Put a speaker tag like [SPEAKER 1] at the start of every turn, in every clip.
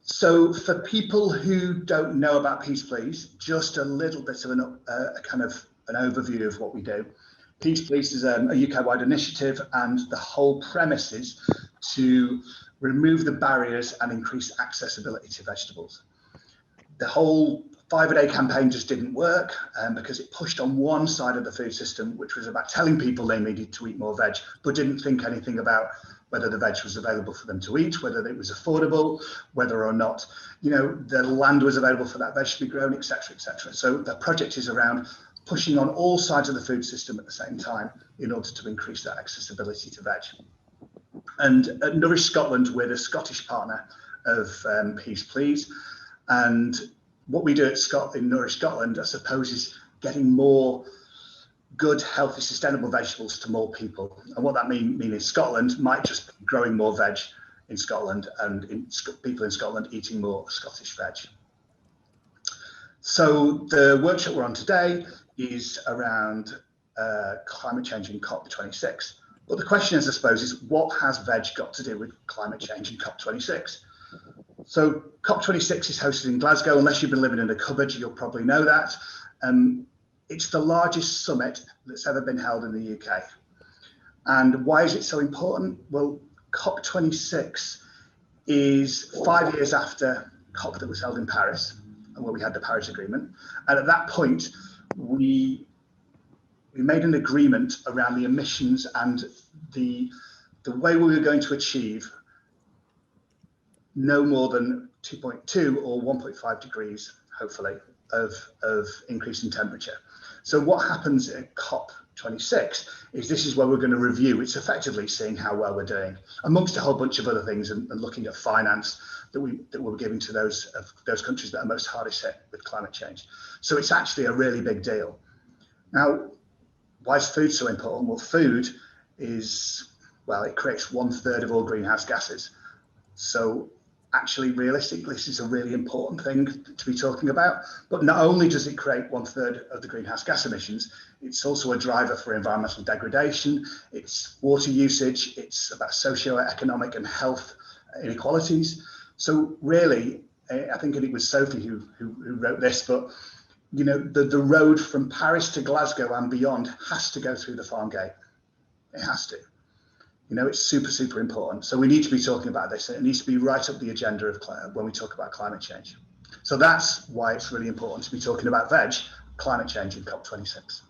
[SPEAKER 1] So for people who don't know about Peace Please, just a little bit of a kind of an overview of what we do. Peace Please is a UK-wide initiative, and the whole premise is to remove the barriers and increase accessibility to vegetables. The whole 5-a-day campaign just didn't work because it pushed on one side of the food system, which was about telling people they needed to eat more veg, but didn't think anything about whether the veg was available for them to eat, whether it was affordable, whether or not, you know, the land was available for that veg to be grown, etc., etc. So the project is around pushing on all sides of the food system at the same time in order to increase that accessibility to veg. And at Nourish Scotland, we're the Scottish partner of Peace Please. And what we do in Nourish Scotland, I suppose, is getting more good, healthy, sustainable vegetables to more people. And what that means in Scotland might just be growing more veg in Scotland and people in Scotland eating more Scottish veg. So the workshop we're on today is around climate change in COP26. But the question is, I suppose, is what has veg got to do with climate change in COP26? So COP26 is hosted in Glasgow. Unless you've been living in a cupboard, you'll probably know that. It's the largest summit that's ever been held in the UK. And why is it so important? Well, COP26 is 5 years after COP that was held in Paris, where we had the Paris Agreement. And at that point, we made an agreement around the emissions and the way we were going to achieve no more than 2.2 or 1.5 degrees, hopefully, of increase in temperature. So what happens at COP26 is this is where we're going to review. It's effectively seeing how well we're doing, amongst a whole bunch of other things, and looking at finance that we're giving to those countries that are most hardest hit with climate change. So it's actually a really big deal. Now, why is food so important? Well, food is, well, it creates 1/3 of all greenhouse gases. So actually, realistically, this is a really important thing to be talking about. But not only does it create 1/3 of the greenhouse gas emissions, it's also a driver for environmental degradation. It's water usage. It's about socio-economic and health inequalities. So really, I think it was Sophie who wrote this, but you know, the road from Paris to Glasgow and beyond has to go through the farm gate. It has to. You know, it's super, super important. So we need to be talking about this. It needs to be right up the agenda of when we talk about climate change. So that's why it's really important to be talking about climate change in COP26.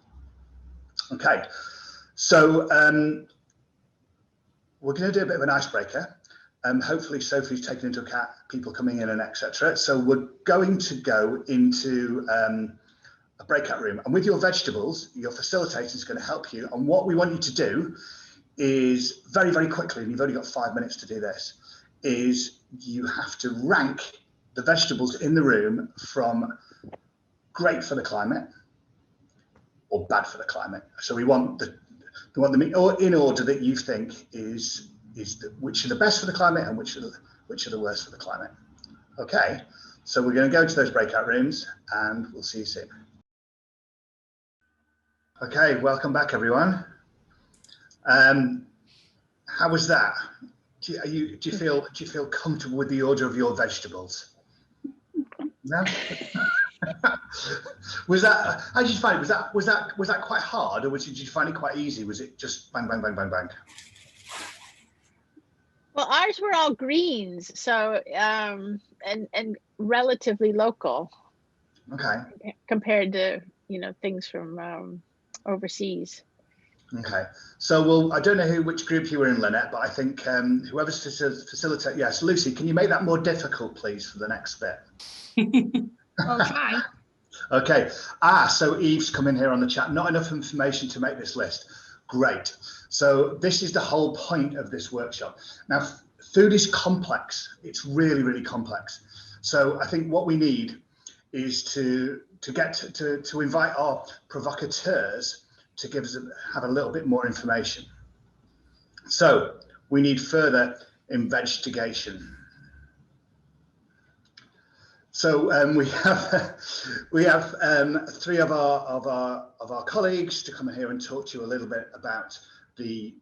[SPEAKER 1] Okay, so we're going to do a bit of an icebreaker. Hopefully Sophie's taken into account people coming in and etc. So we're going to go into a breakout room, and with your vegetables, your facilitator is going to help you. And what we want you to do is very, very quickly, and you've only got 5 minutes to do this, is you have to rank the vegetables in the room from great for the climate or bad for the climate. So we want them in order that you think is which are the best for the climate and which are the worst for the climate. Okay, so we're going to go to those breakout rooms and we'll see you soon. Okay, welcome back, everyone. How was that? Do you feel comfortable with the order of your vegetables? No? Was that, how did you find it? Was that quite hard, or did you find it quite easy? Was it just bang, bang, bang, bang, bang?
[SPEAKER 2] Well, ours were all greens, so and relatively local. Okay. Compared to, you know, things from overseas.
[SPEAKER 1] Okay, so I don't know which group you were in, Lynette, but I think whoever's facilitate, yes, Lucy, can you make that more difficult, please, for the next bit?
[SPEAKER 3] Okay.
[SPEAKER 1] Okay, so Eve's come in here on the chat. Not enough information to make this list. Great. So this is the whole point of this workshop. Now, food is complex. It's really, really complex. So I think what we need is to invite our provocateurs to have a little bit more information. So we need further investigation. So we have three of our colleagues to come in here and talk to you a little bit about the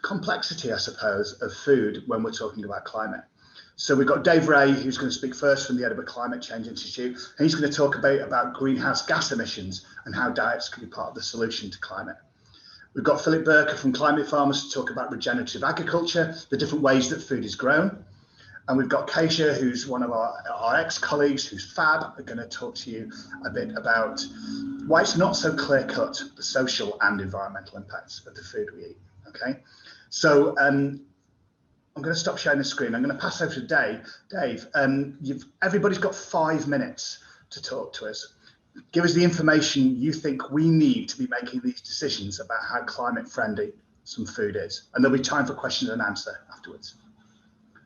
[SPEAKER 1] complexity, I suppose, of food when we're talking about climate. So we've got Dave Ray, who's going to speak first from the Edinburgh Climate Change Institute, and he's going to talk about greenhouse gas emissions and how diets can be part of the solution to climate. We've got Philip Burker from Climate Farmers to talk about regenerative agriculture, the different ways that food is grown. And we've got Keisha, who's one of our ex-colleagues, who's fab, are going to talk to you a bit about why it's not so clear-cut, the social and environmental impacts of the food we eat. Okay, so I'm going to stop sharing the screen. I'm going to pass over to Dave. Dave, everybody's got 5 minutes to talk to us. Give us the information you think we need to be making these decisions about how climate-friendly some food is. And there'll be time for question and answer afterwards.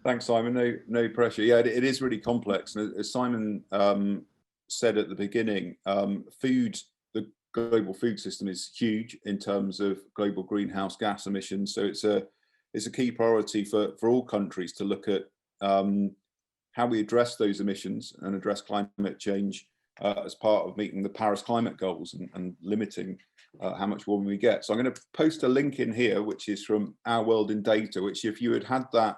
[SPEAKER 3] Thanks, Simon. No pressure. Yeah, it is really complex. And as Simon said at the beginning, the global food system is huge in terms of global greenhouse gas emissions. So it's a key priority for all countries to look at how we address those emissions and address climate change as part of meeting the Paris climate goals and limiting how much warming we get. So I'm going to post a link in here, which is from Our World in Data, which if you had that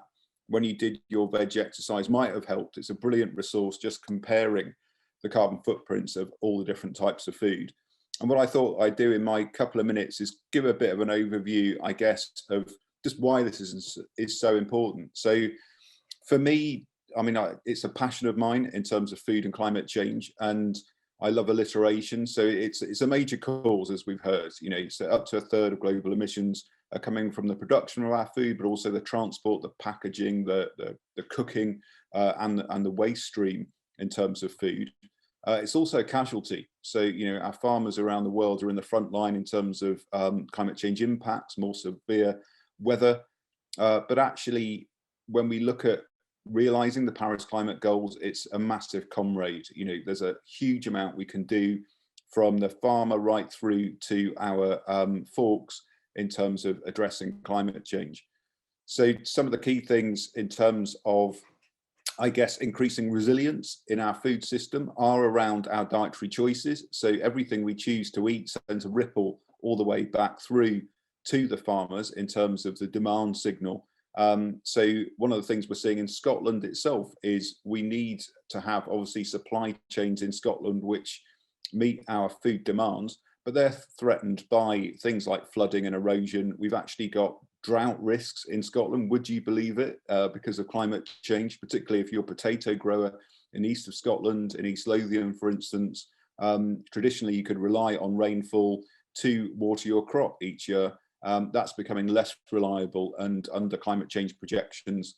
[SPEAKER 3] when you did your veg exercise might have helped. It's a brilliant resource just comparing the carbon footprints of all the different types of food. And what I thought I'd do in my couple of minutes is give a bit of an overview, I guess, of just why this is so important. So for me, I mean, it's a passion of mine in terms of food and climate change, and I love alliteration. So it's a major cause, as we've heard. You know, so up to a third of global emissions are coming from the production of our food, but also the transport, the packaging, the cooking, and the waste stream in terms of food. It's also a casualty. So, you know, our farmers around the world are in the front line in terms of climate change impacts, more severe weather. But actually, when we look at realizing the Paris climate goals, it's a massive comrade. You know, there's a huge amount we can do from the farmer right through to our forks in terms of addressing climate change. So some of the key things in terms of, I guess, increasing resilience in our food system are around our dietary choices. So everything we choose to eat sends a ripple all the way back through to the farmers in terms of the demand signal. So one of the things we're seeing in Scotland itself is we need to have obviously supply chains in Scotland which meet our food demands, but they're threatened by things like flooding and erosion. We've actually got drought risks in Scotland, would you believe it, because of climate change, particularly if you're a potato grower in the east of Scotland, in East Lothian, for instance. Traditionally, you could rely on rainfall to water your crop each year. That's becoming less reliable, and under climate change projections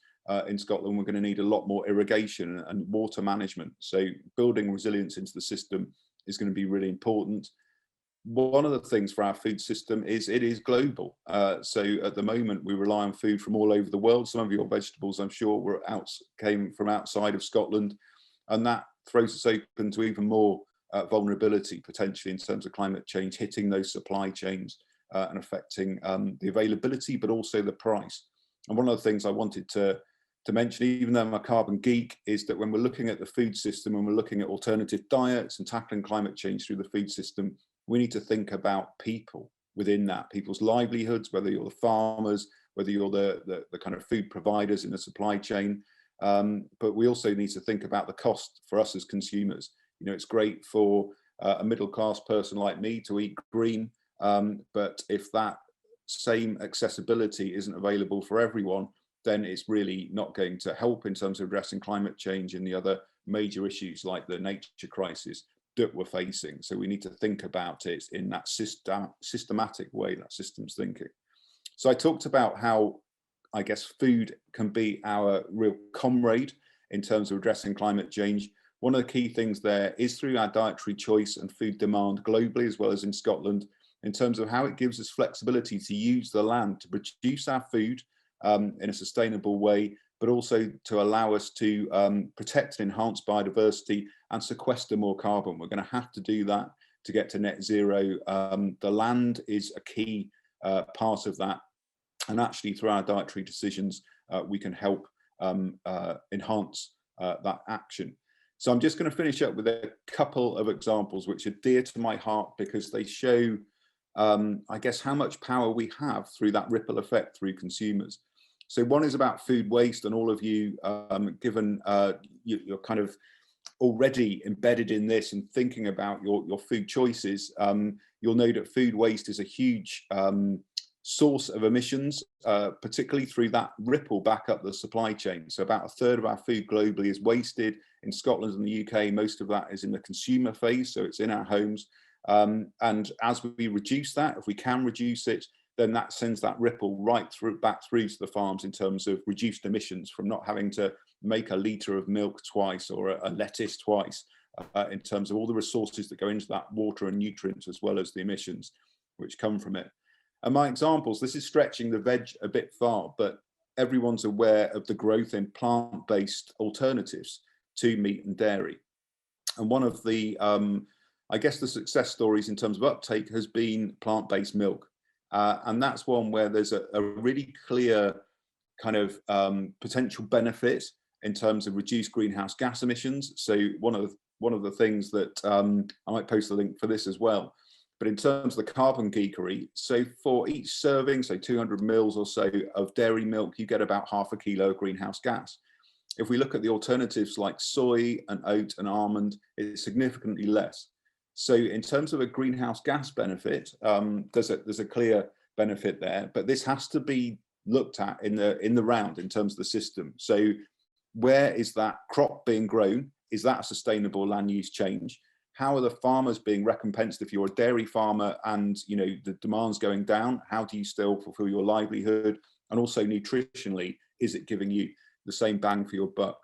[SPEAKER 3] in Scotland, we're going to need a lot more irrigation and water management. So building resilience into the system is going to be really important. One of the things for our food system is it is global. So at the moment, we rely on food from all over the world. Some of your vegetables, I'm sure, came from outside of Scotland, and that throws us open to even more vulnerability potentially in terms of climate change hitting those supply chains and affecting the availability, but also the price. And one of the things I wanted to mention, even though I'm a carbon geek, is that when we're looking at the food system, when we're looking at alternative diets and tackling climate change through the food system, we need to think about people within that, people's livelihoods, whether you're the farmers, whether you're the kind of food providers in the supply chain. But we also need to think about the cost for us as consumers. You know, it's great for a middle class person like me to eat green, but if that same accessibility isn't available for everyone, then it's really not going to help in terms of addressing climate change and the other major issues like the nature crisis that we're facing. So we need to think about it in that systematic way, that systems thinking. So I talked about how, I guess, food can be our real comrade in terms of addressing climate change. One of the key things there is through our dietary choice and food demand globally, as well as in Scotland, in terms of how it gives us flexibility to use the land to produce our food in a sustainable way, but also to allow us to protect and enhance biodiversity and sequester more carbon. We're going to have to do that to get to net zero. The land is a key part of that. And actually, through our dietary decisions, we can help enhance that action. So I'm just going to finish up with a couple of examples which are dear to my heart because they show, I guess, how much power we have through that ripple effect through consumers. So one is about food waste, and all of you, given you're kind of already embedded in this and thinking about your food choices, you'll know that food waste is a huge source of emissions, particularly through that ripple back up the supply chain. So about a third of our food globally is wasted. In Scotland and the UK, most of that is in the consumer phase, so it's in our homes. And as we reduce that, if we can reduce it, then that sends that ripple right back through to the farms in terms of reduced emissions from not having to make a litre of milk twice or a lettuce twice, in terms of all the resources that go into that water and nutrients, as well as the emissions which come from it. And my examples, this is stretching the veg a bit far, but everyone's aware of the growth in plant-based alternatives to meat and dairy. And one of the, I guess, the success stories in terms of uptake has been plant-based milk. And that's one where there's a really clear kind of potential benefit in terms of reduced greenhouse gas emissions. So one of the things that I might post a link for this as well. But in terms of the carbon geekery, so for each serving, so 200 mils or so of dairy milk, you get about half a kilo of greenhouse gas. If we look at the alternatives like soy and oat and almond, it's significantly less. So in terms of a greenhouse gas benefit, there's a clear benefit there, but this has to be looked at in the round in terms of the system. So where is that crop being grown? Is that a sustainable land use change? How are the farmers being recompensed? If you're a dairy farmer and the demand's going down, how do you still fulfill your livelihood? And also nutritionally, is it giving you the same bang for your buck?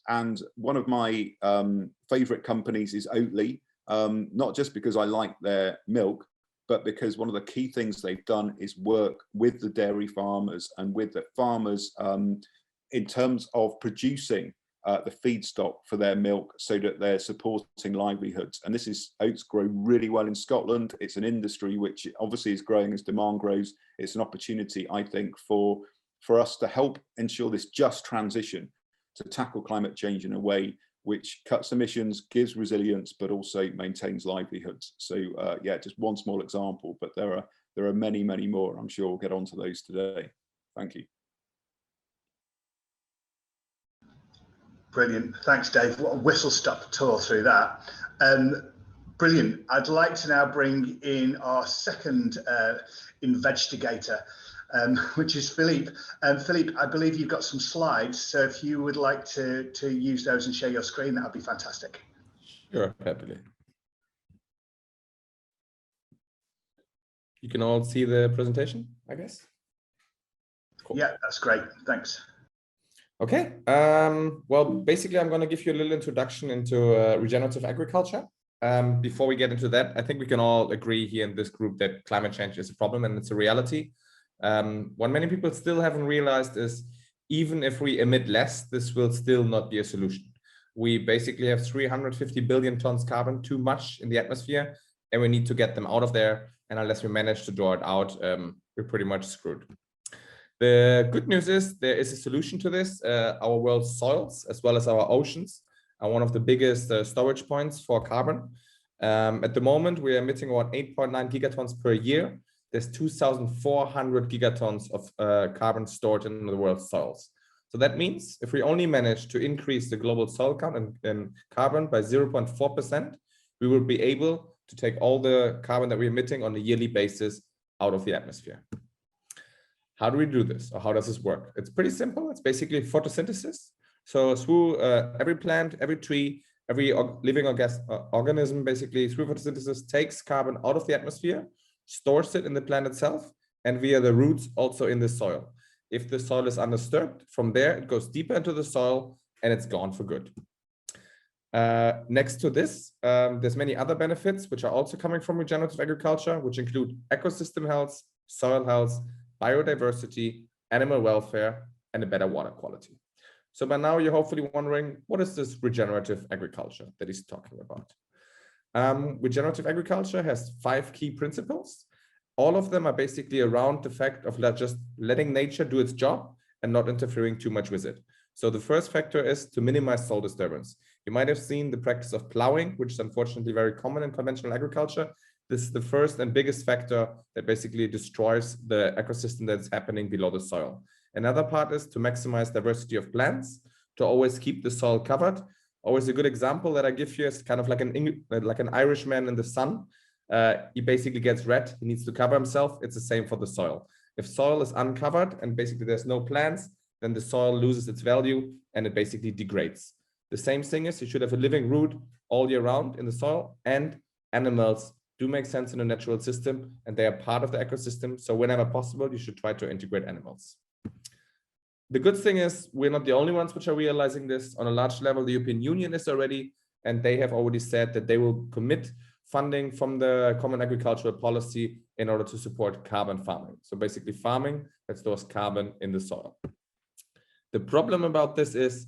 [SPEAKER 3] And one of my favorite companies is Oatly, not just because I like their milk, but because one of the key things they've done is work with the dairy farmers and with the farmers in terms of producing the feedstock for their milk so that they're supporting livelihoods. And oats grow really well in Scotland. It's an industry which obviously is growing as demand grows. It's an opportunity, I think, for us to help ensure this just transition to tackle climate change in a way which cuts emissions, gives resilience, but also maintains livelihoods. So yeah, just one small example, but there are many, many more. I'm sure we'll get onto those today. Thank you.
[SPEAKER 1] Brilliant. Thanks, Dave. What a whistle-stop tour through that. Brilliant. I'd like to now bring in our second investigator, which is Philippe. Philippe, I believe you've got some slides, so if you would like to use those and share your screen, that would be fantastic.
[SPEAKER 4] Sure, happily. You can all see the presentation, I guess? Cool.
[SPEAKER 1] Yeah, that's great. Thanks.
[SPEAKER 4] Okay, well, basically, I'm going to give you a little introduction into regenerative agriculture. Before we get into that, I think we can all agree here in this group that climate change is a problem and it's a reality. What many people still haven't realized is even if we emit less, this will still not be a solution. We basically have 350 billion tons carbon too much in the atmosphere, and we need to get them out of there. And unless we manage to draw it out, we're pretty much screwed. The good news is there is a solution to this. Our world's soils, as well as our oceans, are one of the biggest storage points for carbon. At the moment, we are emitting around 8.9 gigatons per year. There's 2,400 gigatons of carbon stored in the world's soils. So that means if we only manage to increase the global soil count and carbon by 0.4%, we will be able to take all the carbon that we're emitting on a yearly basis out of the atmosphere. How do we do this, or how does this work? It's pretty simple. It's basically photosynthesis. So through every plant, every tree, every living organism, basically through photosynthesis, takes carbon out of the atmosphere, stores it in the plant itself, and via the roots also in the soil. If the soil is undisturbed, from there it goes deeper into the soil and it's gone for good. Next to this, there's many other benefits which are also coming from regenerative agriculture, which include ecosystem health, soil health, biodiversity, animal welfare, and a better water quality. So by now you're hopefully wondering, what is this regenerative agriculture that he's talking about? Regenerative agriculture has 5 key principles. All of them are basically around the fact of just letting nature do its job and not interfering too much with it. So the first factor is to minimize soil disturbance. You might have seen the practice of plowing, which is unfortunately very common in conventional agriculture. This is the first and biggest factor that basically destroys the ecosystem that's happening below the soil. Another part is to maximize diversity of plants, to always keep the soil covered. Always a good example that I give you is kind of like an Irishman in the sun. He basically gets red, he needs to cover himself. It's the same for the soil. If soil is uncovered and basically there's no plants, then the soil loses its value and it basically degrades. The same thing is you should have a living root all year round in the soil, and animals do make sense in a natural system and they are part of the ecosystem. So whenever possible, you should try to integrate animals. The good thing is we're not the only ones which are realizing this. On a large level, the European Union is already, and they have already said that they will commit funding from the Common Agricultural Policy in order to support carbon farming. So basically farming that stores carbon in the soil. The problem about this is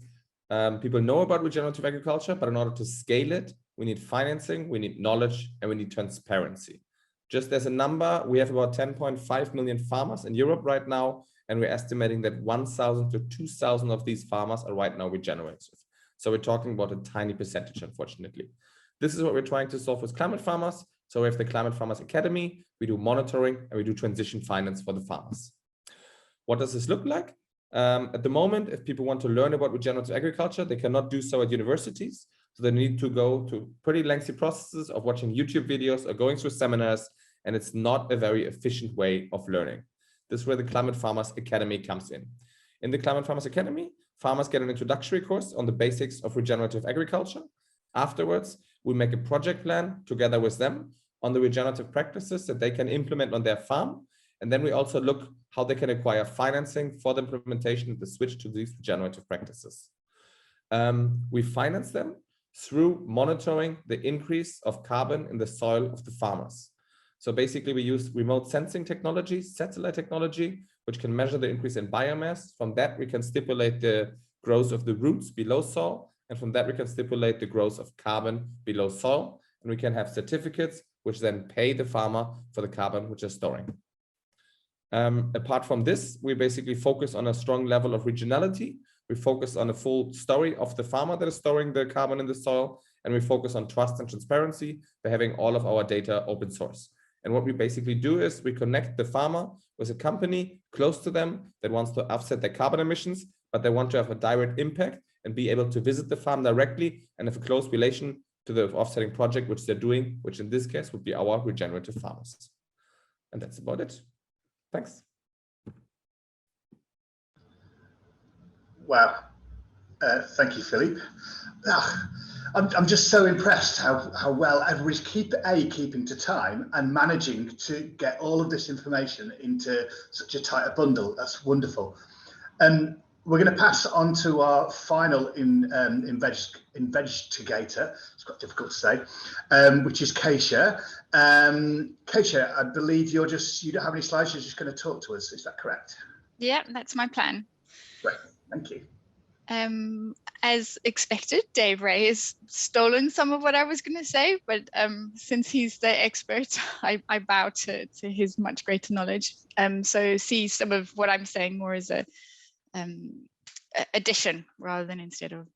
[SPEAKER 4] people know about regenerative agriculture, but in order to scale it, we need financing, we need knowledge, and we need transparency. Just as a number, we have about 10.5 million farmers in Europe right now, and we're estimating that 1,000 to 2,000 of these farmers are right now regenerative. So we're talking about a tiny percentage, unfortunately. This is what we're trying to solve with climate farmers. So we have the Climate Farmers Academy, we do monitoring, and we do transition finance for the farmers. What does this look like? At the moment, if people want to learn about regenerative agriculture, they cannot do so at universities. So they need to go to pretty lengthy processes of watching YouTube videos or going through seminars, and it's not a very efficient way of learning. This is where the Climate Farmers Academy comes in. In the Climate Farmers Academy, farmers get an introductory course on the basics of regenerative agriculture. Afterwards, we make a project plan together with them on the regenerative practices that they can implement on their farm. And then we also look how they can acquire financing for the implementation of the switch to these regenerative practices. We finance them through monitoring the increase of carbon in the soil of the farmers. So basically we use remote sensing technology, satellite technology, which can measure the increase in biomass. From that, we can stipulate the growth of the roots below soil. And from that, we can stipulate the growth of carbon below soil. And we can have certificates, which then pay the farmer for the carbon which is storing. Apart from this, we basically focus on a strong level of regionality. We focus on a full story of the farmer that is storing the carbon in the soil. And we focus on trust and transparency by having all of our data open source. And what we basically do is we connect the farmer with a company close to them that wants to offset their carbon emissions, but they want to have a direct impact and be able to visit the farm directly and have a close relation to the offsetting project which they're doing, which in this case would be our regenerative farmers. And that's about it. Thanks.
[SPEAKER 1] Wow. Thank you, Philippe. I'm just so impressed how well everybody's keeping to time and managing to get all of this information into such a tight bundle. That's wonderful. We're going to pass on to our final investigator. It's quite difficult to say, which is Keisha. Keisha, I believe you don't have any slides. You're just going to talk to us. Is that correct?
[SPEAKER 5] Yeah, that's my plan.
[SPEAKER 1] Great, thank you.
[SPEAKER 5] As expected, Dave Ray has stolen some of what I was going to say, but since he's the expert, I bow to his much greater knowledge. So see some of what I'm saying more as a addition rather than instead of.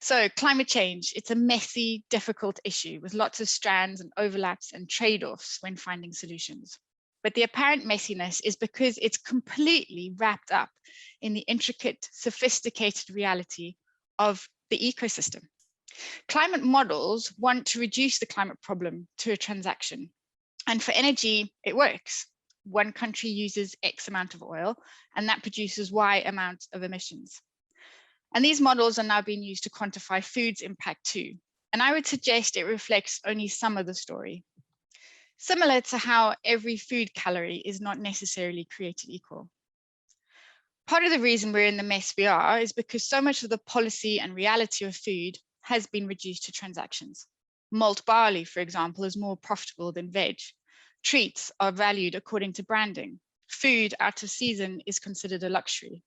[SPEAKER 5] So climate change, it's a messy, difficult issue with lots of strands and overlaps and trade-offs when finding solutions. But the apparent messiness is because it's completely wrapped up in the intricate, sophisticated reality of the ecosystem. Climate models want to reduce the climate problem to a transaction. And for energy, it works. One country uses X amount of oil, and that produces Y amount of emissions. And these models are now being used to quantify food's impact too. And I would suggest it reflects only some of the story. Similar to how every food calorie is not necessarily created equal. Part of the reason we're in the mess we are is because so much of the policy and reality of food has been reduced to transactions. Malt barley, for example, is more profitable than veg. Treats are valued according to branding. Food out of season is considered a luxury.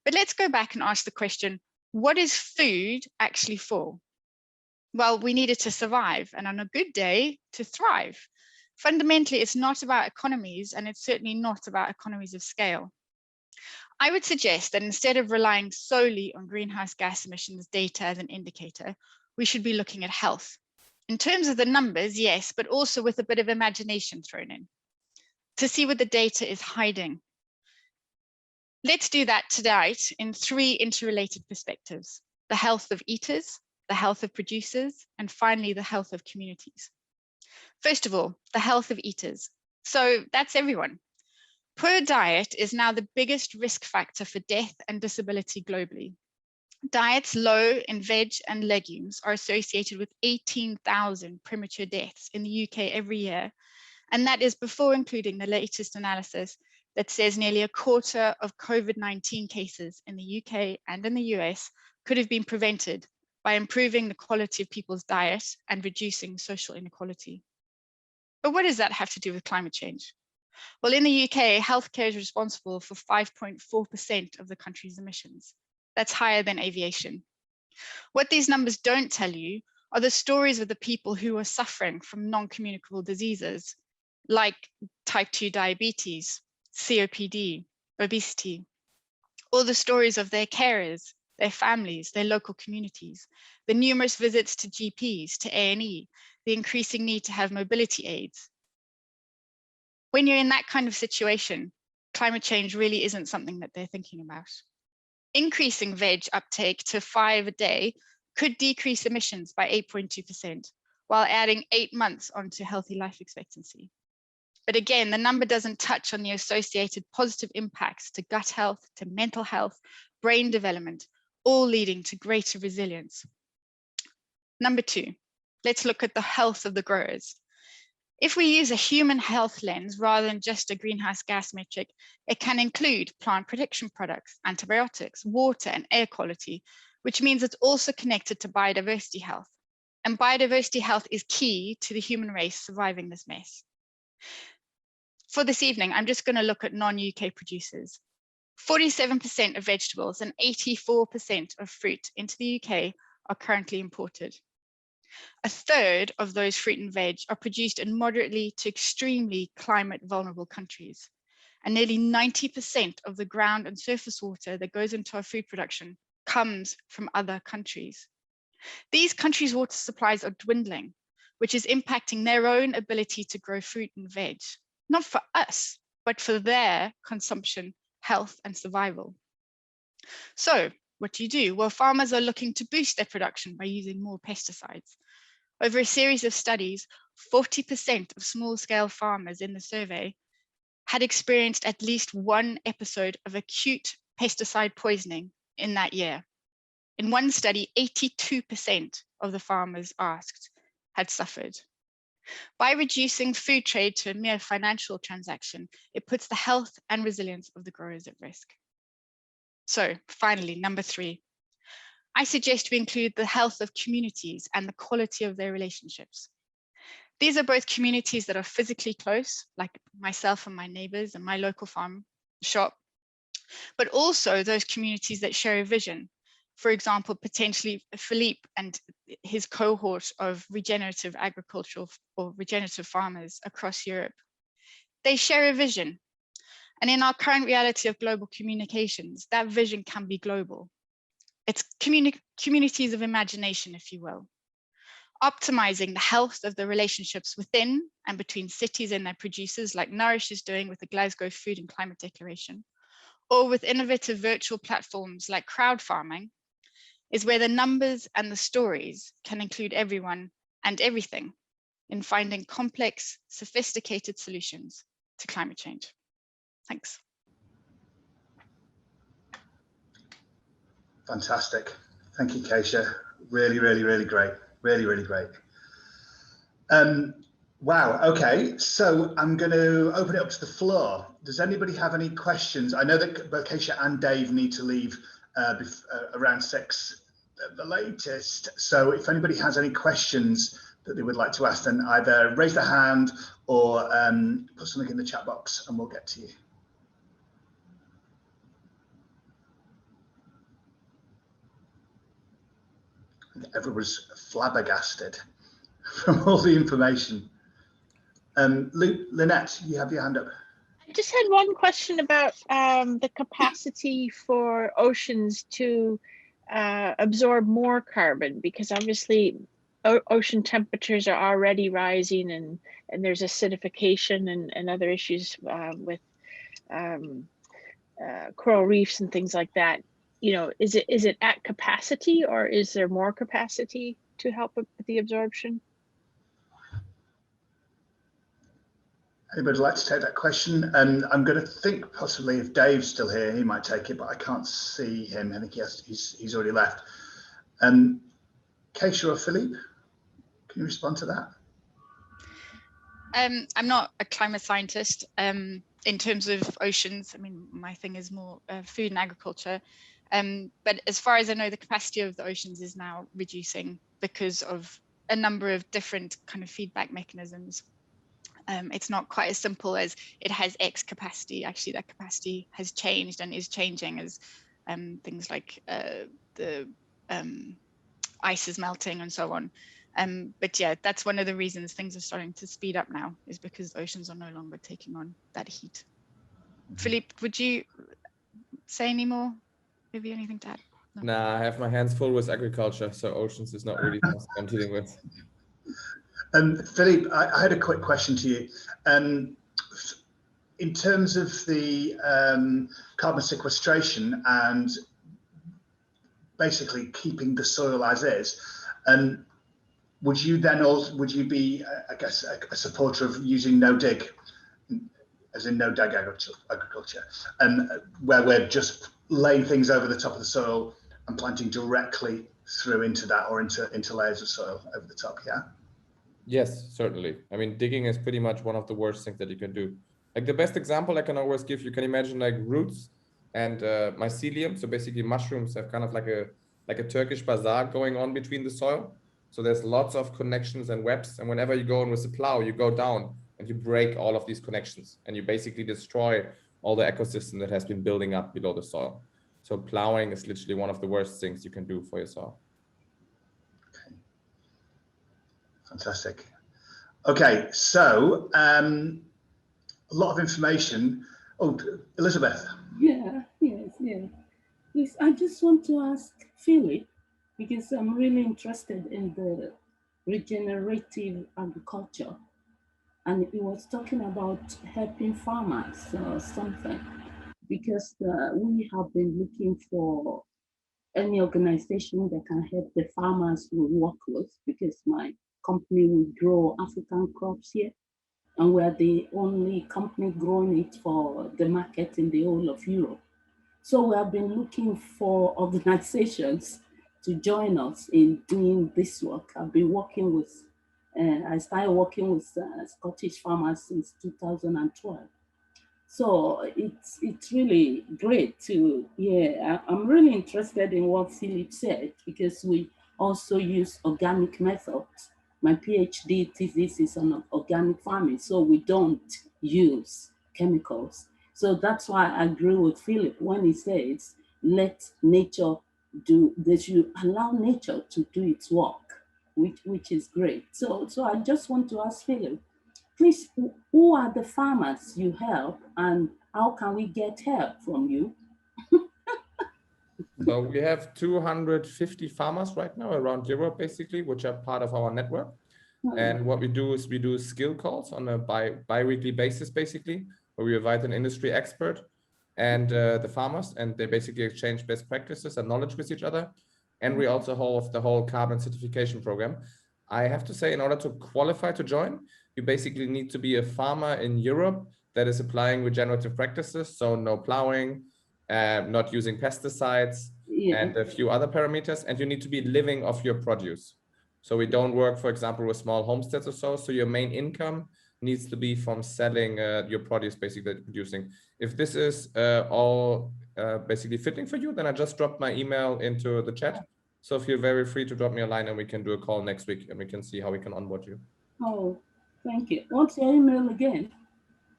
[SPEAKER 5] But let's go back and ask the question, what is food actually for? Well, we need it to survive, and on a good day, to thrive. Fundamentally, it's not about economies, and it's certainly not about economies of scale. I would suggest that instead of relying solely on greenhouse gas emissions data as an indicator, we should be looking at health. In terms of the numbers, yes, but also with a bit of imagination thrown in, to see what the data is hiding. Let's do that tonight in 3 interrelated perspectives: the health of eaters, the health of producers, and finally, the health of communities. First of all, the health of eaters. So that's everyone. Poor diet is now the biggest risk factor for death and disability globally. Diets low in veg and legumes are associated with 18,000 premature deaths in the UK every year. And that is before including the latest analysis that says nearly a quarter of COVID-19 cases in the UK and in the US could have been prevented by improving the quality of people's diet and reducing social inequality. But what does that have to do with climate change? Well, in the UK, healthcare is responsible for 5.4% of the country's emissions. That's higher than aviation. What these numbers don't tell you are the stories of the people who are suffering from non-communicable diseases like type 2 diabetes, COPD, obesity, or the stories of their carers, their families, their local communities, the numerous visits to GPs, to A&E, the increasing need to have mobility aids. When you're in that kind of situation, climate change really isn't something that they're thinking about. Increasing veg uptake to 5 a day could decrease emissions by 8.2%, while adding 8 months onto healthy life expectancy. But again, the number doesn't touch on the associated positive impacts to gut health, to mental health, brain development, all leading to greater resilience. Number 2, let's look at the health of the growers. If we use a human health lens rather than just a greenhouse gas metric, it can include plant protection products, antibiotics, water and air quality, which means it's also connected to biodiversity health. And biodiversity health is key to the human race surviving this mess. For this evening, I'm just going to look at non-UK producers. 47% of vegetables and 84% of fruit into the UK are currently imported. A third of those fruit and veg are produced in moderately to extremely climate vulnerable countries. And nearly 90% of the ground and surface water that goes into our food production comes from other countries. These countries' water supplies are dwindling, which is impacting their own ability to grow fruit and veg, not for us, but for their consumption, health, and survival. So what do? Well, farmers are looking to boost their production by using more pesticides. Over a series of studies, 40% of small-scale farmers in the survey had experienced at least one episode of acute pesticide poisoning in that year. In one study, 82% of the farmers asked had suffered. By reducing food trade to a mere financial transaction, it puts the health and resilience of the growers at risk. So finally, number 3, I suggest we include the health of communities and the quality of their relationships. These are both communities that are physically close, like myself and my neighbors and my local farm shop, but also those communities that share a vision. For example, potentially Philippe and his cohort of regenerative agricultural or regenerative farmers across Europe. They share a vision. And in our current reality of global communications, that vision can be global. It's communities of imagination, if you will. Optimizing the health of the relationships within and between cities and their producers, like Nourish is doing with the Glasgow Food and Climate Declaration, or with innovative virtual platforms like crowd farming, is where the numbers and the stories can include everyone and everything in finding complex, sophisticated solutions to climate change. Thanks.
[SPEAKER 1] Fantastic. Thank you, Keisha. Really, really, really great. Really, really great. Wow. Okay. So I'm going to open it up to the floor. Does anybody have any questions? I know that both Keisha and Dave need to leave around 6 at the latest. So if anybody has any questions that they would like to ask, then either raise their hand or put something in the chat box and we'll get to you. Everyone's flabbergasted from all the information. Lynette, you have your hand up.
[SPEAKER 2] I just had one question about the capacity for oceans to absorb more carbon, because obviously ocean temperatures are already rising and there's acidification and other issues with coral reefs and things like that, you know, is it at capacity, or is there more capacity to help with the absorption?
[SPEAKER 1] Anybody like to take that question? And I'm going to think possibly if Dave's still here, he might take it, but I can't see him. I think he's already left. Keisha or Philippe, can you respond to that?
[SPEAKER 5] I'm not a climate scientist. In terms of oceans, I mean, my thing is more food and agriculture. But as far as I know, the capacity of the oceans is now reducing because of a number of different kind of feedback mechanisms. It's not quite as simple as it has X capacity. Actually, that capacity has changed and is changing as things like the ice is melting and so on. But yeah, that's one of the reasons things are starting to speed up now, is because the oceans are no longer taking on that heat. Philippe, would you say any more? Maybe anything to add? No.
[SPEAKER 4] Nah, I have my hands full with agriculture, so oceans is not really something I'm dealing with.
[SPEAKER 1] Philippe, I had a quick question to you. In terms of the carbon sequestration and basically keeping the soil as is, would you then also, would you be, I guess, a supporter of using no dig, as in no dig agriculture, and where we're just laying things over the top of the soil and planting directly through into that, or into layers of soil over the top? Yeah.
[SPEAKER 4] Yes, certainly. I mean, digging is pretty much one of the worst things that you can do. Like the best example I can always give, you can imagine like roots and mycelium. So basically mushrooms have kind of like a Turkish bazaar going on between the soil. So there's lots of connections and webs. And whenever you go in with a plow, you go down and you break all of these connections and you basically destroy all the ecosystem that has been building up below the soil. So plowing is literally one of the worst things you can do for your soil.
[SPEAKER 1] Okay. Fantastic. Okay, so a lot of information. Oh, Elizabeth.
[SPEAKER 6] Yes. Please, I just want to ask Philip, because I'm really interested in the regenerative agriculture, and he was talking about helping farmers or something, because we have been looking for any organization that can help the farmers we work with, because my company will grow African crops here, and we're the only company growing it for the market in the whole of Europe. So we have been looking for organizations to join us in doing this work. I've been working with, I started working with Scottish farmers since 2012. So it's really great to, I'm really interested in what Philip said, because we also use organic methods. My PhD thesis is on organic farming, so we don't use chemicals. So that's why I agree with Philip when he says, let nature do, that you allow nature to do its work, which is great. So I just want to ask Philip, please, who are the farmers you help, and how can we get help from you?
[SPEAKER 4] So we have 250 farmers right now around Europe, basically, which are part of our network. And what we do is we do skill calls on a bi-weekly basis, basically, where we invite an industry expert and the farmers, and they basically exchange best practices and knowledge with each other. And we also hold the whole carbon certification program. I have to say, in order to qualify to join, you basically need to be a farmer in Europe that is applying regenerative practices. So no plowing, not using pesticides, and a few other parameters. And you need to be living off your produce. So we don't work, for example, with small homesteads or so. So your main income needs to be from selling your produce, basically, that you're producing. If this is all basically fitting for you, then I just dropped my email into the chat. So feel very free to drop me a line and we can do a call next week and we can see how we can onboard you.
[SPEAKER 6] Oh, thank you. What's your email again?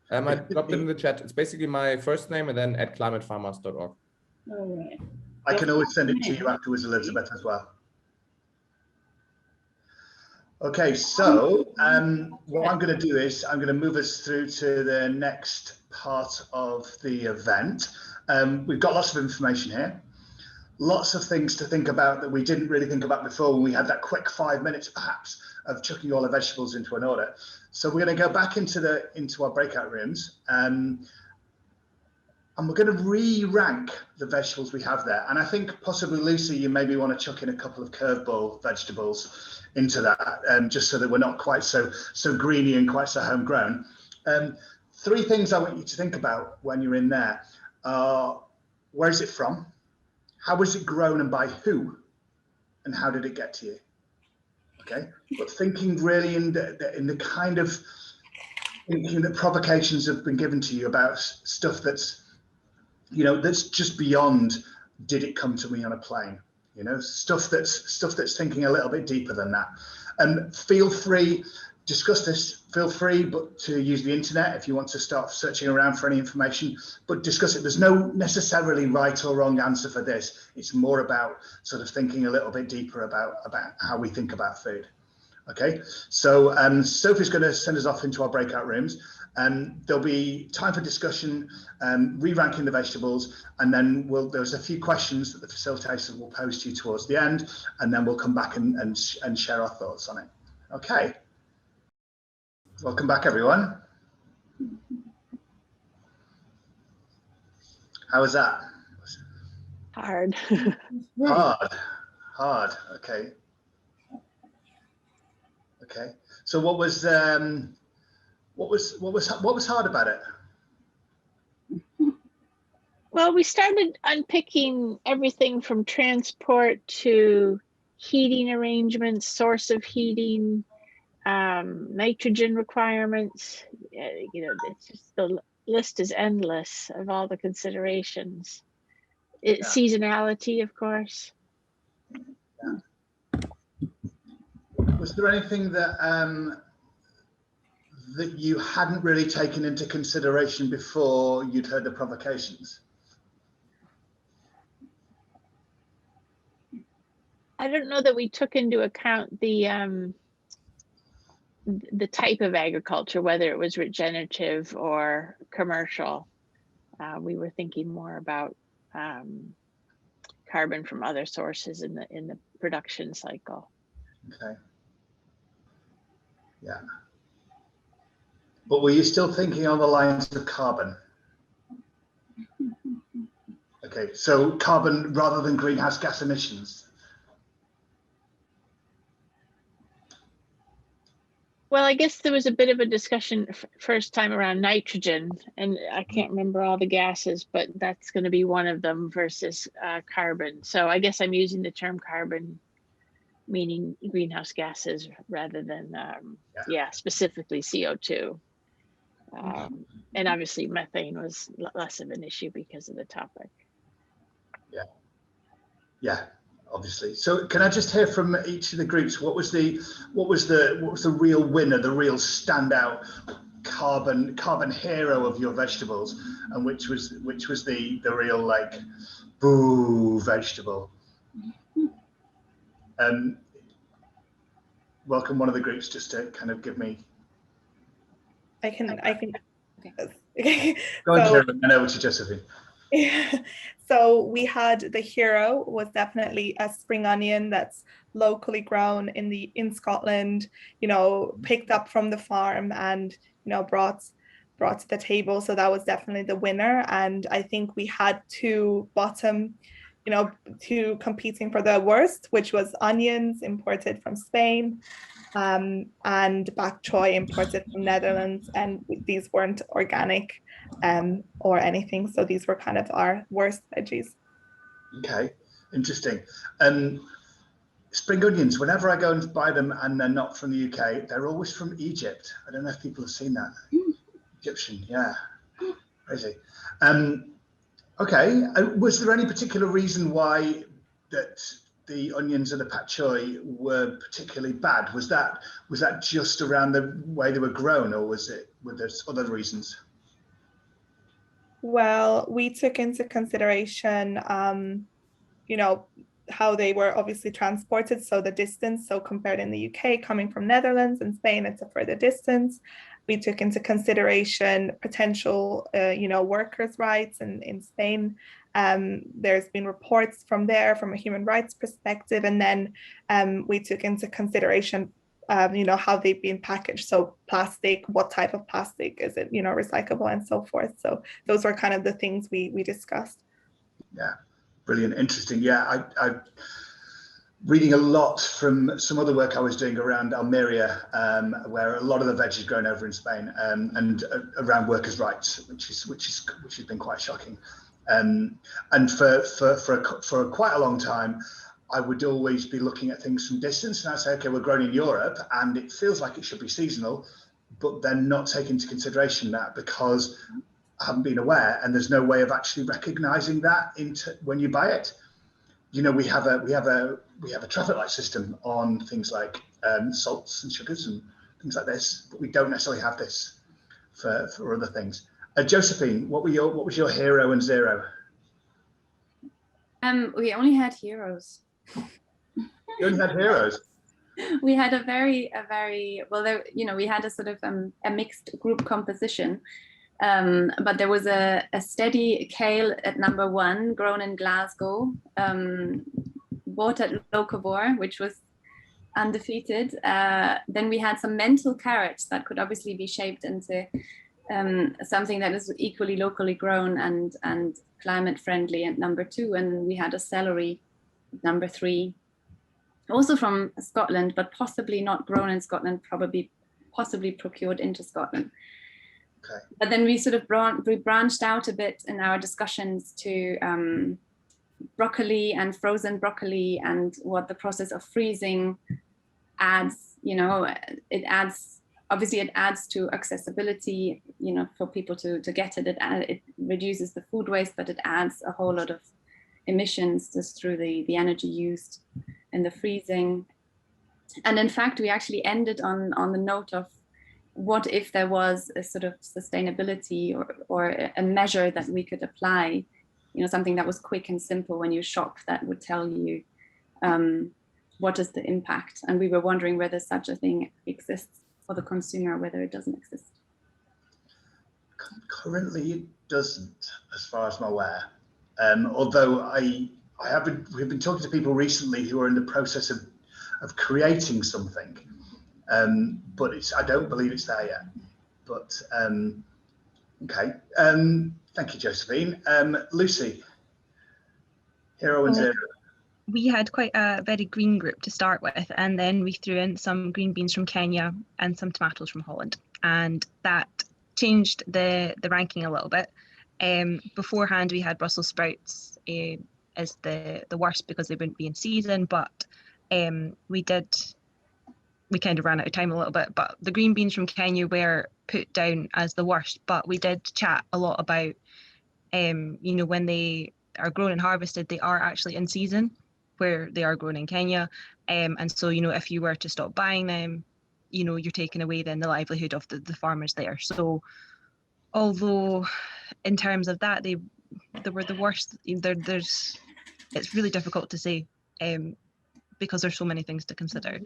[SPEAKER 4] I dropped it in the chat. It's basically my first name and then @climatefarmers.org.
[SPEAKER 6] All right.
[SPEAKER 1] I can always send it to you afterwards, Elizabeth, as well. Okay, so what I'm going to do is I'm going to move us through to the next part of the event. We've got lots of information here, lots of things to think about that we didn't really think about before when we had that quick 5 minutes, perhaps, of chucking all the vegetables into an order. So we're going to go back into our breakout rooms. I'm And we're going to re-rank the vegetables we have there. And I think possibly, Lucy, you maybe want to chuck in a couple of curveball vegetables into that, just so that we're not quite so greeny and quite so homegrown. 3 things I want you to think about when you're in there are: where is it from? How was it grown and by who? And how did it get to you? Okay, but thinking really in the kind of thinking that provocations have been given to you about stuff that's, you know, that's just beyond, did it come to me on a plane? You know, stuff that's thinking a little bit deeper than that. And feel free, discuss this, feel free but to use the internet if you want to start searching around for any information, but discuss it. There's no necessarily right or wrong answer for this. It's more about sort of thinking a little bit deeper about how we think about food. Okay, so Sophie's going to send us off into our breakout rooms, and there'll be time for discussion, re-ranking the vegetables, and then there's a few questions that the facilitators will pose to you towards the end, and then we'll come back and share our thoughts on it. Okay, welcome back, everyone. How was that?
[SPEAKER 2] Hard.
[SPEAKER 1] Hard. Okay. Okay. So what was hard about it?
[SPEAKER 2] Well, we started unpicking everything from transport to heating arrangements, source of heating, nitrogen requirements. You know, it's just, the list is endless of all the considerations. Seasonality, of course.
[SPEAKER 1] Yeah. Was there anything that that you hadn't really taken into consideration before you'd heard the provocations?
[SPEAKER 2] I don't know that we took into account the type of agriculture, whether it was regenerative or commercial. We were thinking more about carbon from other sources in the production cycle.
[SPEAKER 1] Okay. Yeah. But were you still thinking on the lines of carbon? Okay, so carbon rather than greenhouse gas emissions.
[SPEAKER 2] Well, I guess there was a bit of a discussion first time around nitrogen, and I can't remember all the gases, but that's going to be one of them versus carbon. So I guess I'm using the term carbon, meaning greenhouse gases rather than, specifically CO2. And obviously methane was less of an issue because of the topic.
[SPEAKER 1] Yeah, obviously. So can I just hear from each of the groups, what was the real winner, the real standout carbon hero of your vegetables, and which was the real like boo vegetable? Welcome one of the groups just to kind of give me.
[SPEAKER 7] I can.
[SPEAKER 1] Okay. Go on, Kieran, and over to Josephine.
[SPEAKER 7] Yeah. So we had the hero was definitely a spring onion that's locally grown in Scotland, you know, picked up from the farm and, you know, brought to the table. So that was definitely the winner. And I think we had two competing for the worst, which was onions imported from Spain, and bok choy imported from Netherlands, and these weren't organic or anything, so these were kind of our worst veggies. Okay,
[SPEAKER 1] interesting. Spring onions, whenever I go and buy them and they're not from the UK, they're always from Egypt. I don't know if people have seen that. Egyptian, yeah, crazy. Okay, was there any particular reason why that the onions and the pak choy were particularly bad? Was that just around the way they were grown, or were there other reasons?
[SPEAKER 7] Well, we took into consideration, you know, how they were obviously transported, so the distance. So compared in the UK, coming from Netherlands and Spain, it's a further distance. We took into consideration potential, workers' rights in Spain. There's been reports from there from a human rights perspective, and then we took into consideration you know, how they've been packaged. So plastic, what type of plastic is it, you know, recyclable and so forth. So those were kind of the things we discussed.
[SPEAKER 1] Yeah, brilliant, interesting. Yeah, I reading a lot from some other work I was doing around Almeria, where a lot of the veg is grown over in Spain, and around workers' rights, which has been quite shocking. And for quite a long time, I would always be looking at things from distance, and I'd say, okay, we're grown in Europe, and it feels like it should be seasonal, but then not take into consideration that because I haven't been aware, and there's no way of actually recognising that when you buy it. You know, we have a traffic light system on things like salts and sugars and things like this, but we don't necessarily have this for other things. Josephine, what was your hero and zero?
[SPEAKER 8] We only had heroes.
[SPEAKER 1] You only had heroes.
[SPEAKER 8] We had a very well, there, you know, we had a sort of a mixed group composition. But there was a steady kale at number 1, grown in Glasgow, bought at Locavor, which was undefeated. Then we had some mental carrots that could obviously be shaped into something that is equally locally grown and climate friendly at number 2. And we had a celery at number 3, also from Scotland, but possibly not grown in Scotland, possibly procured into Scotland.
[SPEAKER 1] Okay.
[SPEAKER 8] But then we sort of branched out a bit in our discussions to broccoli and frozen broccoli and what the process of freezing adds. You know, it adds to accessibility, you know, for people to get it. It reduces the food waste, but it adds a whole lot of emissions just through the energy used in the freezing. And in fact, we actually ended on the note of, what if there was a sort of sustainability or a measure that we could apply, you know, something that was quick and simple when you shop that would tell you what is the impact. And we were wondering whether such a thing exists for the consumer, whether it doesn't exist.
[SPEAKER 1] Currently, it doesn't, as far as I'm aware. Although we've been talking to people recently who are in the process of creating something. But I don't believe it's there yet. But okay. Thank you, Josephine. Lucy, hero and zero.
[SPEAKER 9] We had quite a very green group to start with, and then we threw in some green beans from Kenya and some tomatoes from Holland, and that changed the ranking a little bit. Beforehand, we had Brussels sprouts as the worst because they wouldn't be in season, but we kind of ran out of time a little bit, but the green beans from Kenya were put down as the worst. But we did chat a lot about, you know, when they are grown and harvested, they are actually in season where they are grown in Kenya. And so, you know, if you were to stop buying them, you know, you're taking away then the livelihood of the farmers there. So although in terms of that, they were the worst, it's really difficult to say. Because there's so many things to consider.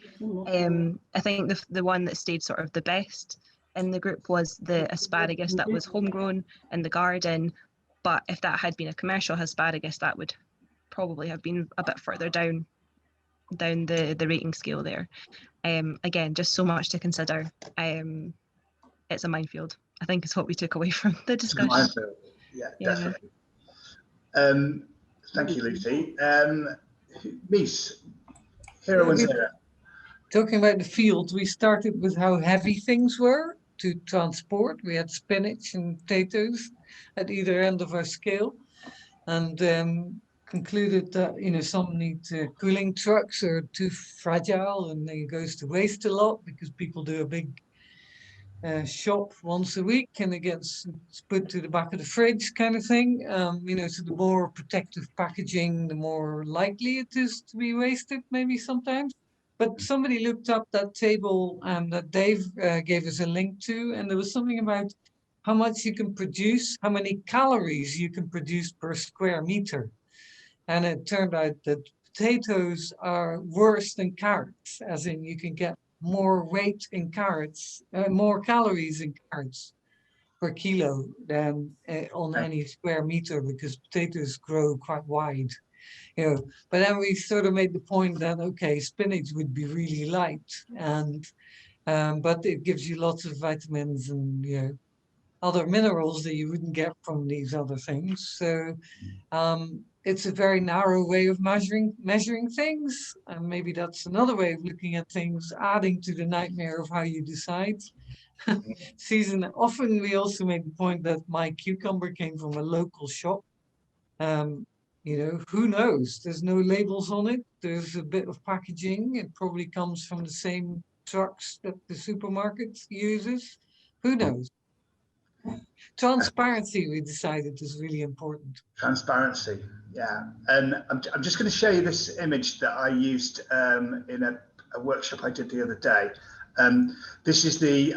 [SPEAKER 9] I think the one that stayed sort of the best in the group was the asparagus that was homegrown in the garden. But if that had been a commercial asparagus, that would probably have been a bit further down the rating scale there. Again, just so much to consider. It's a minefield, I think, is what we took away from the discussion.
[SPEAKER 1] Minefield. Yeah, definitely. Thank you, Lucy. Mies, hero and zero.
[SPEAKER 10] Talking about the field, we started with how heavy things were to transport. We had spinach and potatoes at either end of our scale, and concluded that, you know, some need cooling trucks are too fragile and it goes to waste a lot because people do a big shop once a week and it gets put to the back of the fridge kind of thing. You know, so the more protective packaging, the more likely it is to be wasted maybe sometimes. But somebody looked up that table that Dave gave us a link to, and there was something about how much you can produce, how many calories you can produce per square meter. And it turned out that potatoes are worse than carrots, as in you can get more weight in carrots, more calories in carrots per kilo than on any square meter, because potatoes grow quite wide. But then we sort of made the point that, okay, spinach would be really light, and but it gives you lots of vitamins and other minerals that you wouldn't get from these other things. So it's a very narrow way of measuring things, and maybe that's another way of looking at things, adding to the nightmare of how you decide. Season. Often we also make the point that my cucumber came from a local shop. Who knows? There's no labels on it. There's a bit of packaging. It probably comes from the same trucks that the supermarket uses. Who knows? Transparency, we decided, is really important.
[SPEAKER 1] Transparency, yeah. And I'm just going to show you this image that I used in a workshop I did the other day. This is the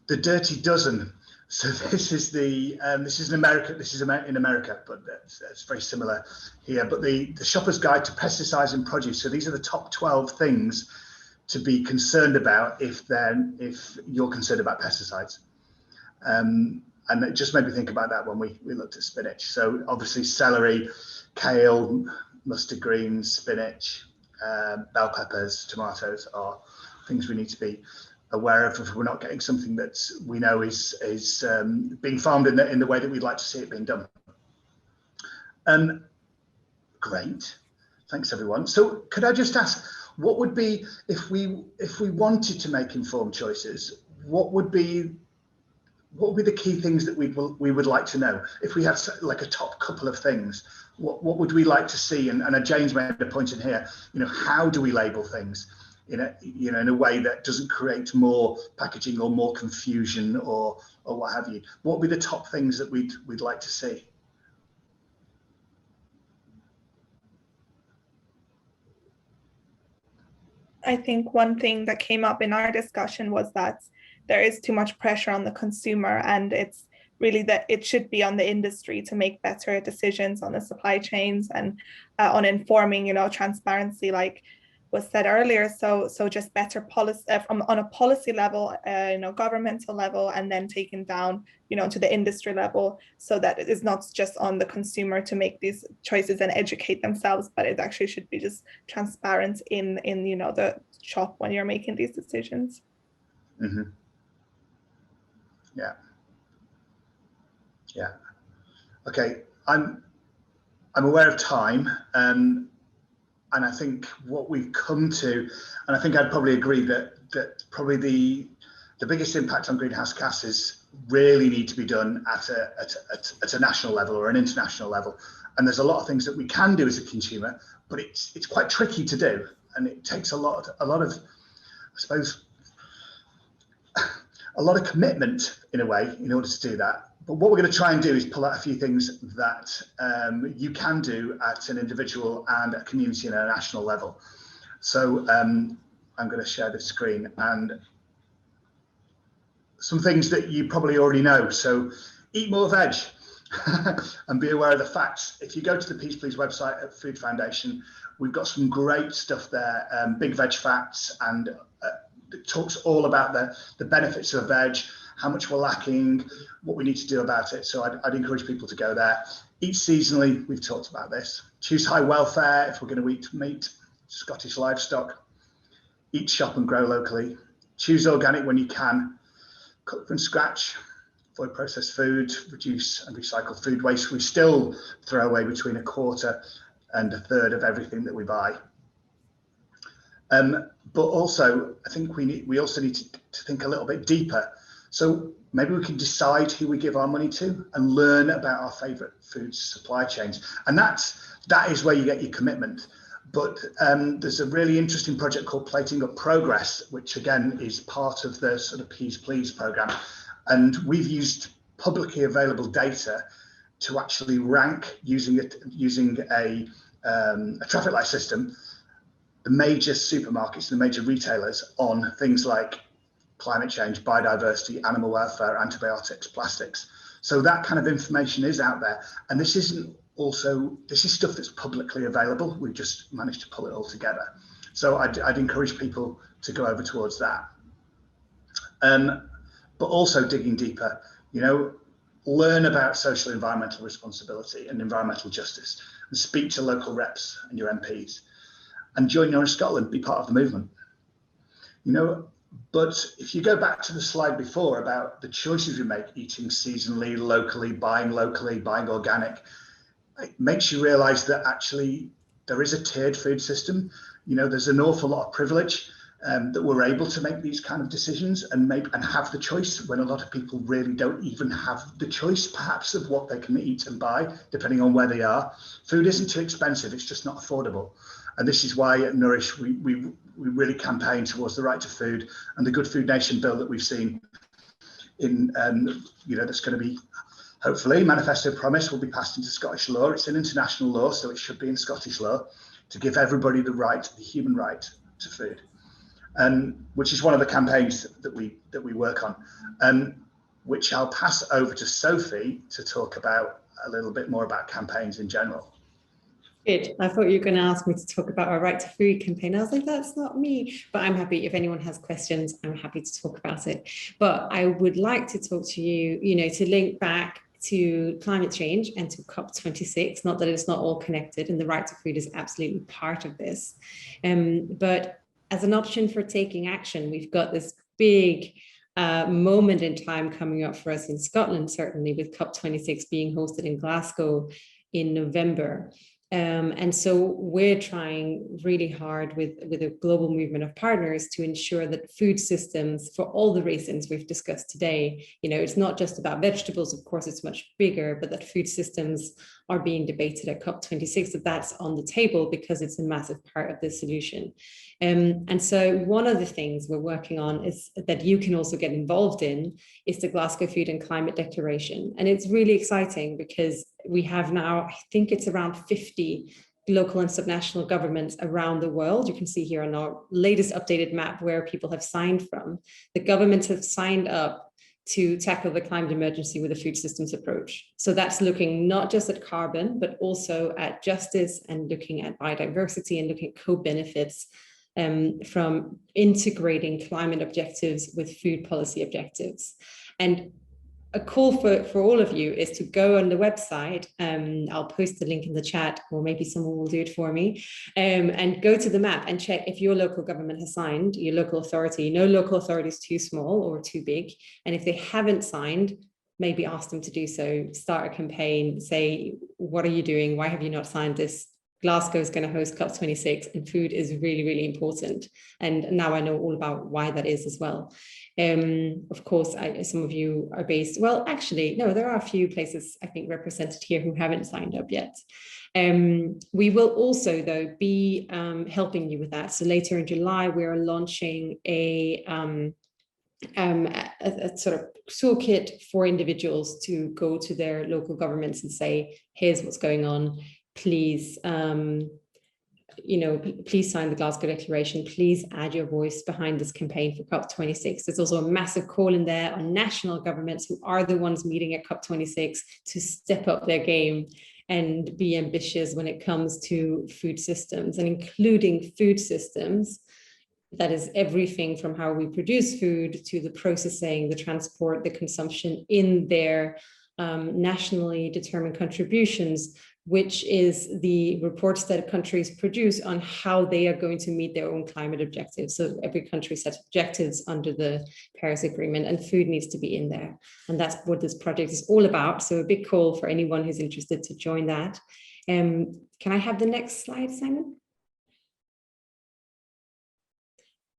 [SPEAKER 1] Dirty Dozen. So this is in America. This is in America, but it's very similar here. But the Shopper's Guide to Pesticides in Produce. So these are the top 12 things to be concerned about if you're concerned about pesticides. And it just made me think about that when we looked at spinach. So obviously celery, kale, mustard greens, spinach, bell peppers, tomatoes are things we need to be aware of if we're not getting something that we know is being farmed in the way that we'd like to see it being done. Great, thanks everyone. So could I just ask, what would be, if we wanted to make informed choices, what would be the key things that we would like to know? If we had like a top couple of things, what would we like to see? And James made a point in here, how do we label things in a way that doesn't create more packaging or more confusion or what have you? What would be the top things that we'd like to see?
[SPEAKER 7] I think one thing that came up in our discussion was that there is too much pressure on the consumer, and it's really that it should be on the industry to make better decisions on the supply chains and on informing, transparency, like was said earlier. So just better policy on a policy level, governmental level, and then taken down, to the industry level, so that it is not just on the consumer to make these choices and educate themselves, but it actually should be just transparent in the shop when you're making these decisions.
[SPEAKER 1] Mm-hmm. Yeah. Okay. I'm aware of time, and I think what we've come to, and I think I'd probably agree that probably the biggest impact on greenhouse gases really need to be done at a national level or an international level. And there's a lot of things that we can do as a consumer, but it's quite tricky to do, and it takes a lot of, I suppose, a lot of commitment in a way in order to do that. But what we're going to try and do is pull out a few things that you can do at an individual and a community and a national level. So I'm going to share the screen, and some things that you probably already know. So eat more veg and be aware of the facts. If you go to the Peace Please website at Food Foundation, we've got some great stuff there, big veg facts, and it talks all about the benefits of veg, how much we're lacking, what we need to do about it. So I'd encourage people to go there. Eat seasonally, we've talked about this. Choose high welfare if we're going to eat meat, Scottish livestock. Eat, shop and grow locally. Choose organic when you can. Cook from scratch. Avoid processed food. Reduce and recycle food waste. We still throw away between 1/4 and 1/3 of everything that we buy. But also, I think we also need to think a little bit deeper. So maybe we can decide who we give our money to and learn about our favourite food supply chains. And that is where you get your commitment. But there's a really interesting project called Plating Up Progress, which again is part of the sort of Peace Please programme. And we've used publicly available data to actually rank using a traffic light system, the major supermarkets and the major retailers on things like climate change, biodiversity, animal welfare, antibiotics, plastics. So that kind of information is out there. And this is stuff that's publicly available. We've just managed to pull it all together. So I'd encourage people to go over towards that. But also digging deeper, learn about social environmental responsibility and environmental justice. and speak to local reps and your MPs, and join Nourish Scotland, be part of the movement. You know, but if you go back to the slide before about the choices we make, eating seasonally, locally, buying organic, it makes you realize that actually there is a tiered food system. You know, there's an awful lot of privilege that we're able to make these kind of decisions and have the choice, when a lot of people really don't even have the choice, perhaps, of what they can eat and buy, depending on where they are. Food isn't too expensive, it's just not affordable. And this is why at Nourish, we really campaign towards the right to food and the Good Food Nation bill that we've seen in, you know, that's going to be, hopefully, Manifesto Promise will be passed into Scottish law. It's an international law, so it should be in Scottish law, to give everybody the right, the human right to food, which is one of the campaigns that we work on, which I'll pass over to Sophie to talk about a little bit more about campaigns in general.
[SPEAKER 11] Good. I thought you were going to ask me to talk about our Right to Food campaign. I was like, that's not me, but I'm happy if anyone has questions, I'm happy to talk about it. But I would like to talk to you, you know, to link back to climate change and to COP26, not that it's not all connected, and the right to food is absolutely part of this. But as an option for taking action, we've got this big moment in time coming up for us in Scotland, certainly with COP26 being hosted in Glasgow in November. And so we're trying really hard with a global movement of partners to ensure that food systems, for all the reasons we've discussed today, you know, it's not just about vegetables, of course, it's much bigger, but that food systems are being debated at COP26, that that's on the table because it's a massive part of the solution. And so one of the things we're working on is that you can also get involved in is the Glasgow Food and Climate Declaration. And it's really exciting because we have now, I think it's around 50 local and subnational governments around the world. You can see here on our latest updated map where people have signed from. The governments have signed up to tackle the climate emergency with a food systems approach. So that's looking not just at carbon, but also at justice and looking at biodiversity and looking at co-benefits from integrating climate objectives with food policy objectives. And a call for all of you is to go on the website. I'll post the link in the chat, or maybe someone will do it for me, and go to the map and check if your local government has signed, your local authority. No local authority is too small or too big. And if they haven't signed, maybe ask them to do so. Start a campaign, say, what are you doing? Why have you not signed this? Glasgow is going to host COP26 and food is really, really important. And now I know all about why that is as well. Of course, some of you are based, well, actually, no, there are a few places I think represented here who haven't signed up yet. We will also, though, be helping you with that. So later in July, we are launching a sort of toolkit for individuals to go to their local governments and say, here's what's going on. Please, you know, please sign the Glasgow Declaration. Please add your voice behind this campaign for COP26. There's also a massive call in there on national governments who are the ones meeting at COP26 to step up their game and be ambitious when it comes to food systems, and including food systems. That is everything from how we produce food to the processing, the transport, the consumption in their nationally determined contributions, which is the reports that countries produce on how they are going to meet their own climate objectives. So every country sets objectives under the Paris Agreement, and food needs to be in there. And that's what this project is all about. So a big call for anyone who's interested to join that. Can I have the next slide, Simon?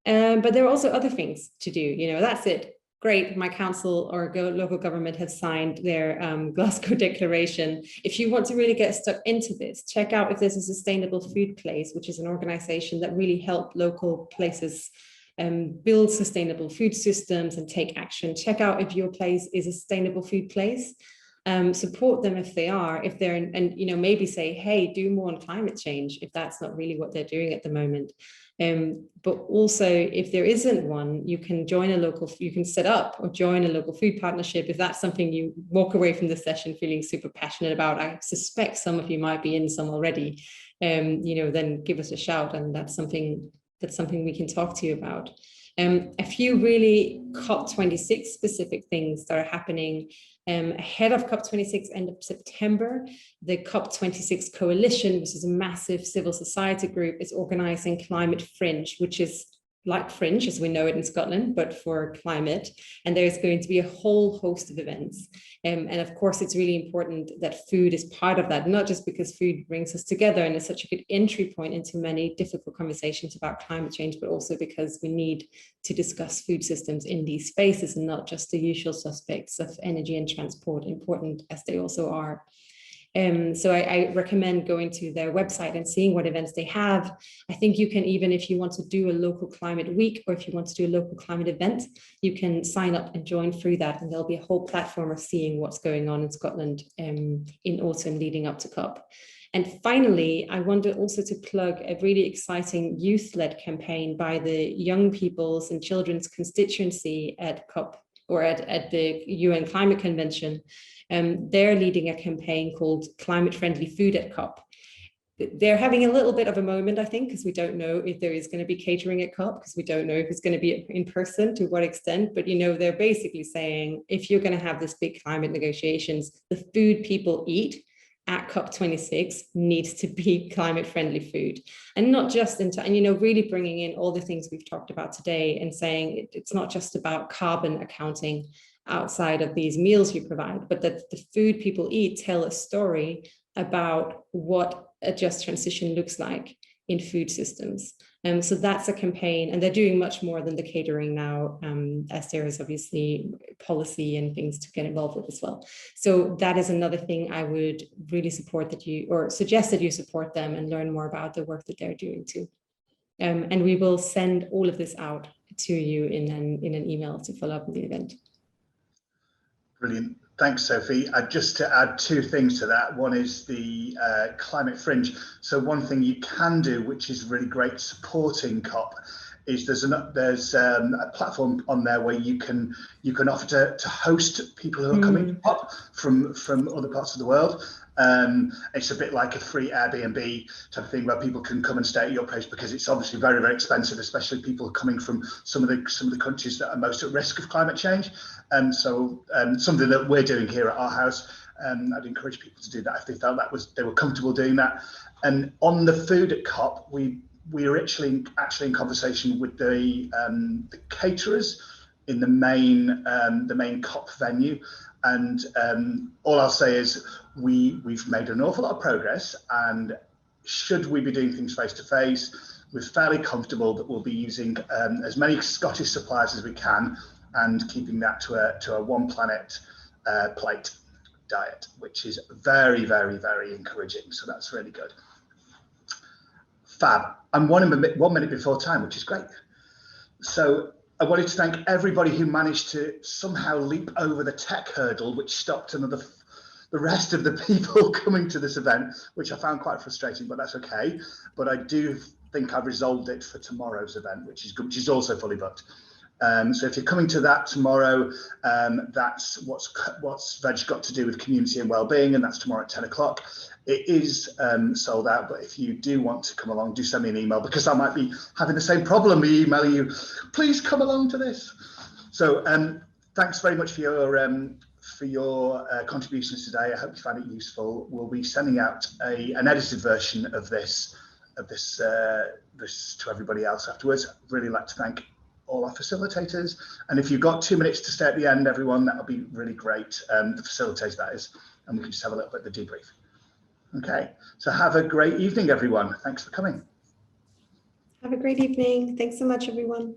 [SPEAKER 11] But there are also other things to do. You know, that's it. Great, my council or local government has signed their Glasgow Declaration. If you want to really get stuck into this, check out if there's a Sustainable Food Place, which is an organization that really help local places build sustainable food systems and take action. Check out if your place is a sustainable food place. Support them if they are, if they're, and you know, maybe say, hey, do more on climate change if that's not really what they're doing at the moment. But also, if there isn't one, you can join a local, you can set up or join a local food partnership if that's something you walk away from the session feeling super passionate about. I suspect some of you might be in some already. You know, then give us a shout, and that's something we can talk to you about. A few really COP26 specific things that are happening ahead of COP26, end of September. The COP26 Coalition, which is a massive civil society group, is organizing Climate Fringe, which is like Fringe as we know it in Scotland, but for climate. And there's going to be a whole host of events. And of course, it's really important that food is part of that, not just because food brings us together and is such a good entry point into many difficult conversations about climate change, but also because we need to discuss food systems in these spaces and not just the usual suspects of energy and transport, important as they also are. So I recommend going to their website and seeing what events they have. I think you can, even if you want to do a local climate week, or if you want to do a local climate event, you can sign up and join through that. And there'll be a whole platform of seeing what's going on in Scotland in autumn leading up to COP. And finally, I wanted also to plug a really exciting youth-led campaign by the Young People's and Children's Constituency at COP, or at the UN Climate Convention. They're leading a campaign called Climate Friendly Food at COP. They're having a little bit of a moment, I think, because we don't know if there is going to be catering at COP, because we don't know if it's going to be in person, to what extent. But, you know, they're basically saying, if you're going to have this big climate negotiations, the food people eat at COP26 needs to be climate friendly food, and not just into, and, you know, really bringing in all the things we've talked about today and saying it's not just about carbon accounting outside of these meals you provide, but that the food people eat tell a story about what a just transition looks like in food systems. So that's a campaign, and they're doing much more than the catering now, as there is obviously policy and things to get involved with as well. So that is another thing I would really support, that you, or suggest that you support them and learn more about the work that they're doing too. And we will send all of this out to you in an email to follow up with the event.
[SPEAKER 1] Brilliant. Thanks, Sophie. Just to add two things to that. One is the Climate Fringe. So one thing you can do, which is really great supporting COP, is there's a platform on there where you can offer to host people who are coming to COP from other parts of the world. It's a bit like a free Airbnb type of thing where people can come and stay at your place, because it's obviously very, very expensive, especially people coming from some of the countries that are most at risk of climate change. So something that we're doing here at our house, I'd encourage people to do that if they felt they were comfortable doing that. And on the food at COP, we are actually in conversation with the caterers in the main COP venue. And all I'll say is we've made an awful lot of progress, and should we be doing things face to face, we're fairly comfortable that we'll be using as many Scottish suppliers as we can, and keeping that to a one planet plate diet, which is very, very, very encouraging. So that's really good. Fab. I'm 1 minute before time, which is great. So I wanted to thank everybody who managed to somehow leap over the tech hurdle, which stopped the rest of the people coming to this event, which I found quite frustrating, but that's okay. But I do think I've resolved it for tomorrow's event, which is good, which is also fully booked. So if you're coming to that tomorrow, that's what's Veg got to do with community and wellbeing, and that's tomorrow at 10 o'clock. It is sold out, but if you do want to come along, do send me an email, because I might be having the same problem with emailing you. Please come along to this. So thanks very much for your contributions today. I hope you found it useful. We'll be sending out an edited version of this to everybody else afterwards. I'd really like to thank all our facilitators, and if you've got 2 minutes to stay at the end, everyone, that would be really great. The facilitators, that is, and we can just have a little bit of the debrief. Okay, so have a great evening, everyone. Thanks for coming.
[SPEAKER 11] Have a great evening. Thanks so much, everyone.